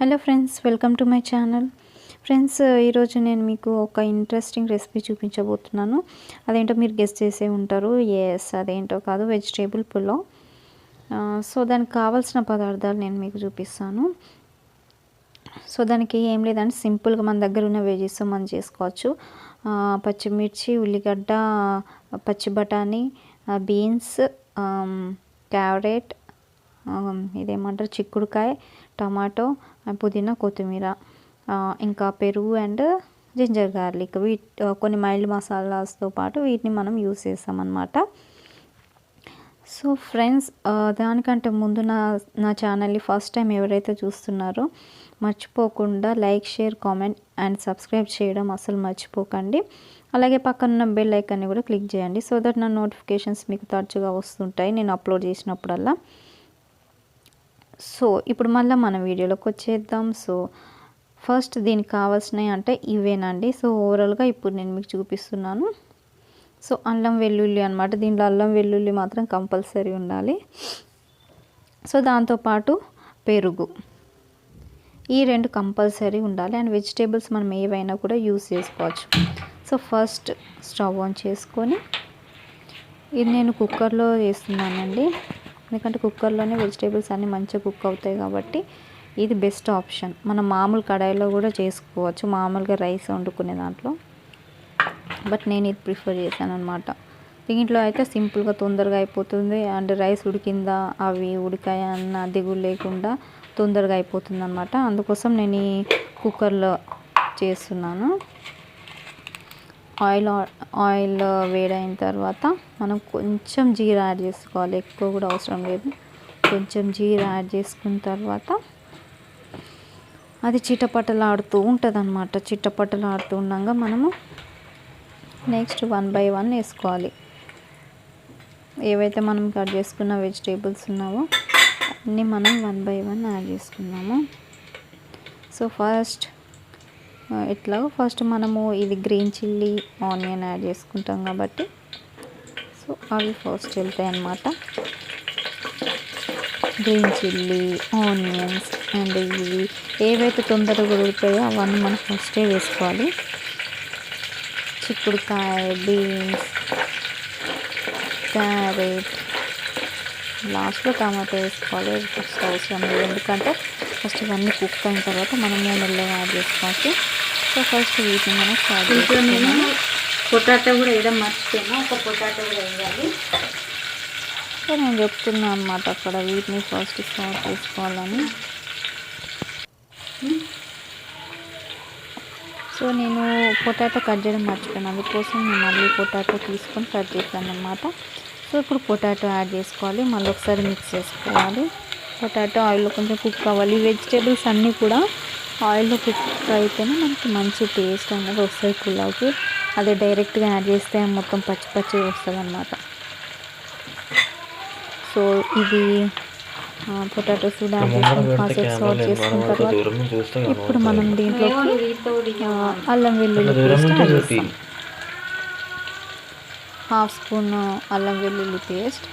Hello friends, welcome to my channel. Friends, ఈరోజు నేను మీకు ఒక ఇంట్రెస్టింగ్ రెసిపీ చూపించబోతున్నాను. అదేంటో మీరు గెస్ చేసే ఉంటారు. ఎస్, అదేంటో కాదు, వెజిటేబుల్ పులావ్. సో దానికి కావాల్సిన పదార్థాలు నేను మీకు చూపిస్తాను. సో దానికి ఏం లేదంటే సింపుల్గా మన దగ్గర ఉన్న వెజెస్ మనం చేసుకోవచ్చు. పచ్చిమిర్చి, ఉల్లిగడ్డ, పచ్చి బఠానీ, బీన్స్, క్యారెట్, ఇదేమంటారు చిక్కుడుకాయ, టమాటో, పుదీనా, కొత్తిమీర, ఇంకా పెరుగు అండ్ జింజర్ గార్లిక్. కొన్ని మైల్డ్ మసాలాస్తో పాటు వీటిని మనం యూస్ చేస్తామన్నమాట. సో ఫ్రెండ్స్, దానికంటే ముందు నా ఛానల్ని ఫస్ట్ టైం ఎవరైతే చూస్తున్నారో మర్చిపోకుండా like, share, comment and subscribe చేయడం అసలు మర్చిపోకండి. అలాగే పక్కనున్న బెల్ ఐకాన్ని కూడా క్లిక్ చేయండి, సో దట్ నా నోటిఫికేషన్స్ మీకు తరచుగా వస్తుంటాయి నేను అప్లోడ్ చేసినప్పుడల్లా. సో ఇప్పుడు మళ్ళీ మన వీడియోలోకి వచ్చేద్దాం. సో ఫస్ట్ దీనికి కావాల్సినవి అంటే ఇవేనండి. సో ఓవరాల్గా ఇప్పుడు నేను మీకు చూపిస్తున్నాను. సో అల్లం వెల్లుల్లి అనమాట. దీంట్లో అల్లం వెల్లుల్లి మాత్రం కంపల్సరీ ఉండాలి. సో దాంతోపాటు పెరుగు, ఈ రెండు కంపల్సరీ ఉండాలి. అండ్ వెజిటేబుల్స్ మనం ఏవైనా కూడా యూస్ చేసుకోవచ్చు. సో ఫస్ట్ స్టవ్ ఆన్ చేసుకొని, ఇది నేను కుక్కర్లో చేస్తున్నానండి, ఎందుకంటే కుక్కర్లోనే వెజిటేబుల్స్ అన్నీ మంచిగా కుక్ అవుతాయి కాబట్టి ఇది బెస్ట్ ఆప్షన్. మనం మామూలు కడాయిలో కూడా చేసుకోవచ్చు, మామూలుగా రైస్ వండుకునే దాంట్లో, బట్ నేను ఇది ప్రిఫర్ చేశాను అనమాట. దీంట్లో అయితే సింపుల్గా తొందరగా అయిపోతుంది. అండ్ రైస్ ఉడికిందా అవి ఉడికాయ అన్న దిగులు లేకుండా తొందరగా అయిపోతుంది అనమాట. అందుకోసం నేను ఈ కుక్కర్లో చేస్తున్నాను. ఆయిల్ వేడైన తర్వాత మనం కొంచెం జీరా యాడ్ చేసుకోవాలి, ఎక్కువ కూడా అవసరం లేదు. కొంచెం జీరా యాడ్ చేసుకున్న తర్వాత అది చిటపటలాడుతూ ఉంటుంది అనమాట. చిటపటలాడుతూ ఉండగా మనము నెక్స్ట్ 1 by 1 వేసుకోవాలి. ఏవైతే మనం కట్ చేసుకున్న వెజిటేబుల్స్ ఉన్నావో అన్నీ మనం 1 by 1 యాడ్ చేసుకున్నాము. సో ఫస్ట్ మనము ఇది గ్రీన్ చిల్లీ, ఆనియన్ యాడ్ చేసుకుంటాం కాబట్టి సో అవి ఫస్ట్ వెళ్తాయి అన్నమాట. గ్రీన్ చిల్లీ, ఆనియన్స్ అండ్ ఇవి ఏవైతే తొందరగా ఉడుకుతాయో అవన్నీ మనం ఫస్టే వేసుకోవాలి. చిక్కుడుకాయ, బీన్స్, క్యారెట్, లాస్ట్లో టమాటో వేసుకోవాలి. ఫస్ట్ అవసరం లేదు, ఎందుకంటే ఫస్ట్ ఇవన్నీ కుక్ అయిన తర్వాత మనం మెల్లగా యాడ్ చేసుకోవచ్చు. సో ఫస్ట్ వీటిని మనం స్టార్ట్ చేసుకున్నాము. పొటాటో కూడా వేయడం మర్చిపోయినా, ఒక పొటాటో కూడా వేయాలి. సో నేను చెప్తున్నాను అనమాట అక్కడ వీటిని ఫస్ట్ స్టార్ట్ చేసుకోవాలని. సో నేను పొటాటో కట్ చేయడం మర్చిపోయాను, అందుకోసం నేను మళ్ళీ పొటాటో తీసుకొని కట్ చేశాను అనమాట. సో ఇప్పుడు పొటాటో యాడ్ చేసుకోవాలి, మళ్ళీ ఒకసారి మిక్స్ చేసుకోవాలి. పొటాటో ఆయిల్లో కొంచెం కుక్ అవ్వాలి. వెజిటేబుల్స్ అన్నీ కూడా ఆయిల్లో కుక్ అయితేనే మనకి మంచి టేస్ట్ అనేది వస్తుంది పులావ్కి. అదే డైరెక్ట్గా యాడ్ చేస్తే మొత్తం పచ్చి పచ్చిగా వస్తుంది అన్నమాట. సో ఇది పొటాటోస్ కూడా యాడ్ చేసుకొని కాసేపు సాల్ట్ చేసుకున్న తర్వాత ఇప్పుడు మనం దీంట్లోకి అల్లం వెల్లుల్లి పేస్ట్ యాడ్ చేస్తాం. 1/2 స్పూన్ అల్లం వెల్లుల్లి పేస్ట్.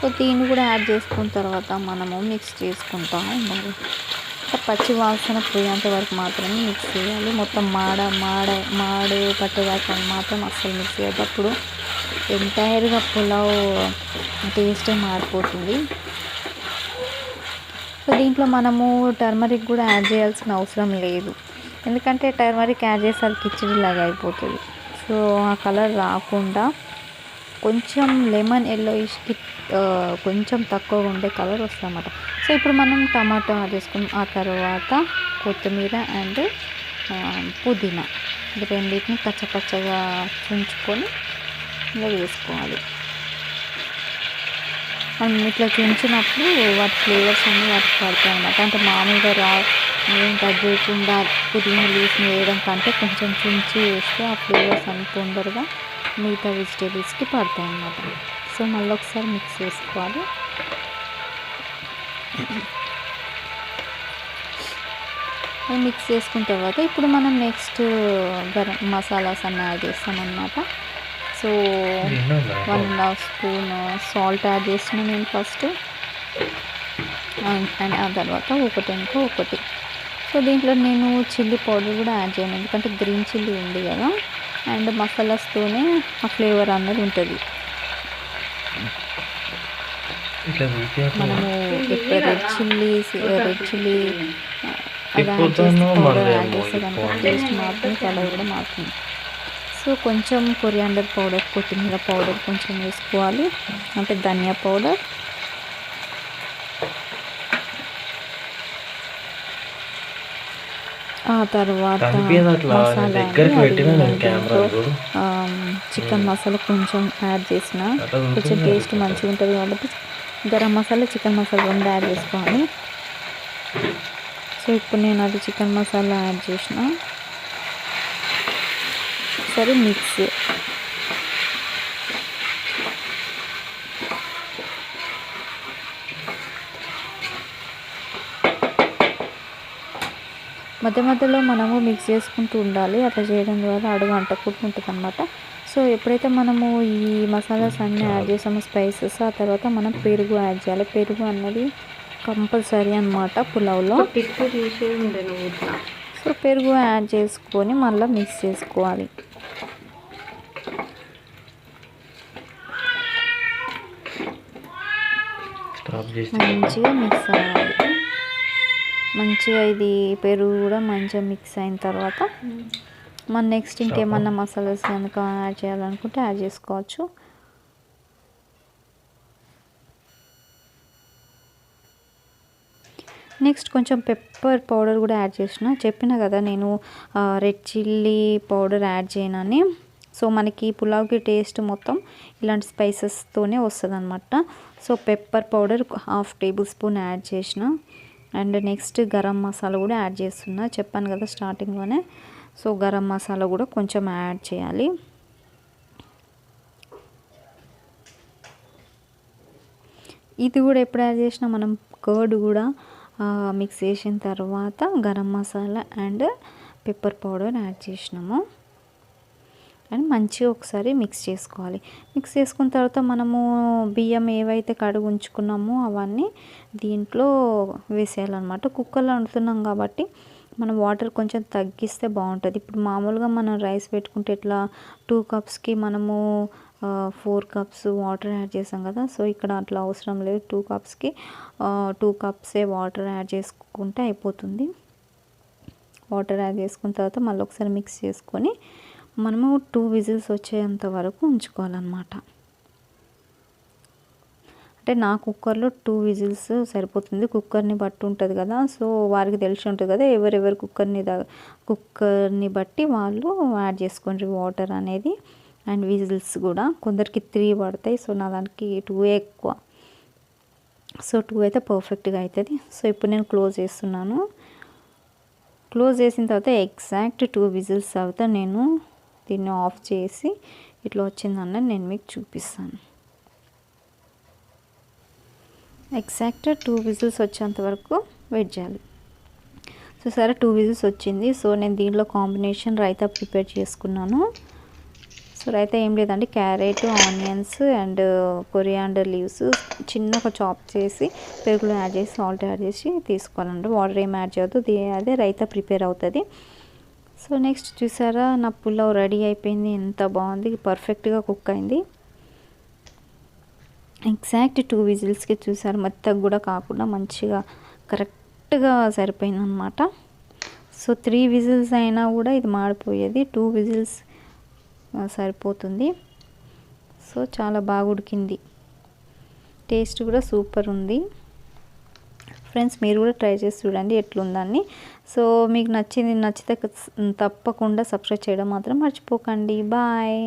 సో దీన్ని కూడా యాడ్ చేసుకున్న తర్వాత మనము మిక్స్ చేసుకుంటా ఉండాలి. పచ్చి వాసన పోయేంత వరకు మాత్రమే మిక్స్ చేయాలి. మొత్తం మాడే పట్టేదాకా మాత్రం అస్సలు మిక్స్ చేయద్దు, అప్పుడు ఎంటైర్గా పులావ్ టేస్టే మారిపోతుంది. సో దీంట్లో మనము టర్మరిక్ కూడా యాడ్ చేయాల్సిన అవసరం లేదు, ఎందుకంటే టర్మరిక్ యాడ్ చేసరికి కిచిడి లాగా అయిపోతుంది. సో ఆ కలర్ రాకుండా కొంచెం లెమన్ ఎల్లోయిష్కి కొంచెం తక్కువ ఉండే కలర్ వస్తుంది అన్నమాట. సో ఇప్పుడు మనం టమాటో యాడ్ చేసుకున్నాం, ఆ తర్వాత కొత్తిమీర అండ్ పుదీనా రెండింటిని పచ్చగా చుంచుకొని ఇలా వేసుకోవాలి. మనం ఇట్లా చుంచినప్పుడు వాటి ఫ్లేవర్స్ అన్నీ వాటికి పడతాయి అన్నమాట. అంటే మామూలుగా ఏం కట్ చేయకుండా పుదీనా లీవ్స్ వేయడం కంటే కొంచెం చుంచి వేస్తే ఆ ఫ్లేవర్స్ అన్నీ తొందరగా మిగతా వెజిటేబుల్స్కి పడతాయి అన్నమాట. సో మళ్ళీ ఒకసారి మిక్స్ చేసుకోవాలి. మిక్స్ చేసుకున్న తర్వాత ఇప్పుడు మనం నెక్స్ట్ గరం మసాలాస్ అన్నీ యాడ్ చేస్తామన్నమాట. సో 1.5 స్పూన్ సాల్ట్ యాడ్ చేసిన నేను ఫస్ట్. అండ్ ఆ తర్వాత ఒకటి. సో దీంట్లో నేను చిల్లీ పౌడర్ కూడా యాడ్ చేయను, ఎందుకంటే గ్రీన్ చిల్లీ ఉంది కదా, అండ్ మసాలాస్తోనే ఆ ఫ్లేవర్ అన్నది ఉంటుంది. మనము ఇప్పుడు రెడ్ చిల్లీ అలా యాడ్ చేస్తే పౌడర్ యాడ్ చేస్తే కనుక టేస్ట్ మారుతుంది, కలర్ కూడా మారుతుంది. సో కొంచెం కొరియాండర్ పౌడర్, కొత్తిమీర పౌడర్ కొంచెం వేసుకోవాలి, అంటే ధనియా పౌడర్. ఆ తర్వాత మసాలా చికెన్ మసాలా కొంచెం యాడ్ చేసిన, కొంచెం టేస్ట్ మంచిగా ఉంటుంది కాబట్టి గరం మసాలా, చికెన్ మసాలా రెండు యాడ్ చేసుకోవాలి. సో ఇప్పుడు నేను అది చికెన్ మసాలా యాడ్ చేసిన, సరే మిక్స్. మధ్య మధ్యలో మనము మిక్స్ చేసుకుంటూ ఉండాలి, అట్లా చేయడం ద్వారా అడుగు అంటకుంటుంది అనమాట. సో ఎప్పుడైతే మనము ఈ మసాలాస్ అన్నీ యాడ్ చేసామో స్పైసెస్, ఆ తర్వాత మనం పెరుగు యాడ్ చేయాలి. పెరుగు అన్నది కంపల్సరీ అనమాట పులావ్లో. సో పెరుగు యాడ్ చేసుకొని మళ్ళీ మిక్స్ చేసుకోవాలి. మంచిగా మిక్స్ అవ్వాలి. మంచిగా ఇది పెరుగు కూడా మంచిగా మిక్స్ అయిన తర్వాత మన నెక్స్ట్ ఇంకేమన్నా మసాలాస్ కనుక యాడ్ చేయాలనుకుంటే యాడ్ చేసుకోవచ్చు. నెక్స్ట్ కొంచెం పెప్పర్ పౌడర్ కూడా యాడ్ చెప్పిన కదా నేను రెడ్ చిల్లీ పౌడర్ యాడ్ చేయనని. సో మనకి పులావ్కి టేస్ట్ మొత్తం ఇలాంటి స్పైసెస్తోనే వస్తుంది అనమాట. So pepper powder 1/2 table spoon add చేసిన, అండ్ నెక్స్ట్ గరం మసాలా కూడా యాడ్ చేస్తున్నా, చెప్పాను కదా స్టార్టింగ్లోనే. సో గరం మసాలా కూడా కొంచెం యాడ్ చేయాలి. ఇది కూడా ఎప్పుడు యాడ్ చేసినా మనం కర్డ్ కూడా మిక్స్ చేసిన తర్వాత garam masala and pepper powder add చేసినాము, అండ్ మంచిగా ఒకసారి మిక్స్ చేసుకోవాలి. మిక్స్ చేసుకున్న తర్వాత మనము బియ్యం ఏవైతే కడుగు ఉంచుకున్నామో అవన్నీ దీంట్లో వేసేయాలన్నమాట. కుక్కర్లో వండుతున్నాం కాబట్టి మనం వాటర్ కొంచెం తగ్గిస్తే బాగుంటుంది. ఇప్పుడు మామూలుగా మనం రైస్ పెట్టుకుంటే ఇట్లా 2 కప్స్కి మనము 4 కప్స్ వాటర్ యాడ్ చేసాం కదా. సో ఇక్కడ అట్లా అవసరం లేదు, 2 కప్స్కి 2 కప్సే వాటర్ యాడ్ చేసుకుంటే అయిపోతుంది. వాటర్ యాడ్ చేసుకున్న తర్వాత మళ్ళీ ఒకసారి మిక్స్ చేసుకొని మనము 2 విజిల్స్ వచ్చేంత వరకు ఉంచుకోవాలన్నమాట. అంటే నా కుక్కర్లో 2 విజిల్స్ సరిపోతుంది, కుక్కర్ని బట్టి ఉంటుంది కదా. సో వారికి తెలిసి ఉంటుంది కదా, ఎవరెవరు కుక్కర్ని బట్టి వాళ్ళు యాడ్ చేసుకోండి వాటర్ అనేది, అండ్ విజిల్స్ కూడా. కొందరికి 3 పడతాయి, సో నా దానికి 2 ఎక్కువ. సో 2 అయితే పర్ఫెక్ట్గా అవుతుంది. సో ఇప్పుడు నేను క్లోజ్ చేస్తున్నాను. క్లోజ్ చేసిన తర్వాత ఎగ్జాక్ట్ 2 విజిల్స్ తర్వాత నేను దీన్ని ఆఫ్ చేసి ఇట్లా వచ్చిందన్న నేను మీకు చూపిస్తాను. ఎగ్జాక్ట్ 2 విజిల్స్ వచ్చేంత వరకు వెయిట్ చేయాలి. సో సరే 2 విజిల్స్ వచ్చింది. సో నేను దీంట్లో కాంబినేషన్ రైతా ప్రిపేర్ చేసుకున్నాను. సో రైతా ఏం లేదండి, carrot, onions and coriander leaves చిన్నగా చాప్ చేసి పెరుగులో యాడ్ చేసి సాల్ట్ యాడ్ చేసి తీసుకోవాలండి. వాటర్ ఏం యాడ్ చేయొద్దు, అదే రైతా ప్రిపేర్ అవుతుంది. సో నెక్స్ట్ చూసారా నా పులావ్ రెడీ అయిపోయింది, ఎంత బాగుంది, పర్ఫెక్ట్గా కుక్ అయింది. ఎగ్జాక్ట్ 2 విజిల్స్కి చూసారు, మెత్తగా కూడా కాకుండా మంచిగా కరెక్ట్గా సరిపోయింది అనమాట. సో 3 విజిల్స్ అయినా కూడా ఇది మాడిపోయేది, 2 విజిల్స్ సరిపోతుంది. సో చాలా బాగా ఉడికింది, టేస్ట్ కూడా సూపర్ ఉంది. ఫ్రెండ్స్ మీరు కూడా ట్రై చేసి చూడండి ఎట్లుందని. సో మీకు నచ్చితే తప్పకుండా సబ్స్క్రైబ్ చేయడం మాత్రం మర్చిపోకండి. బాయ్.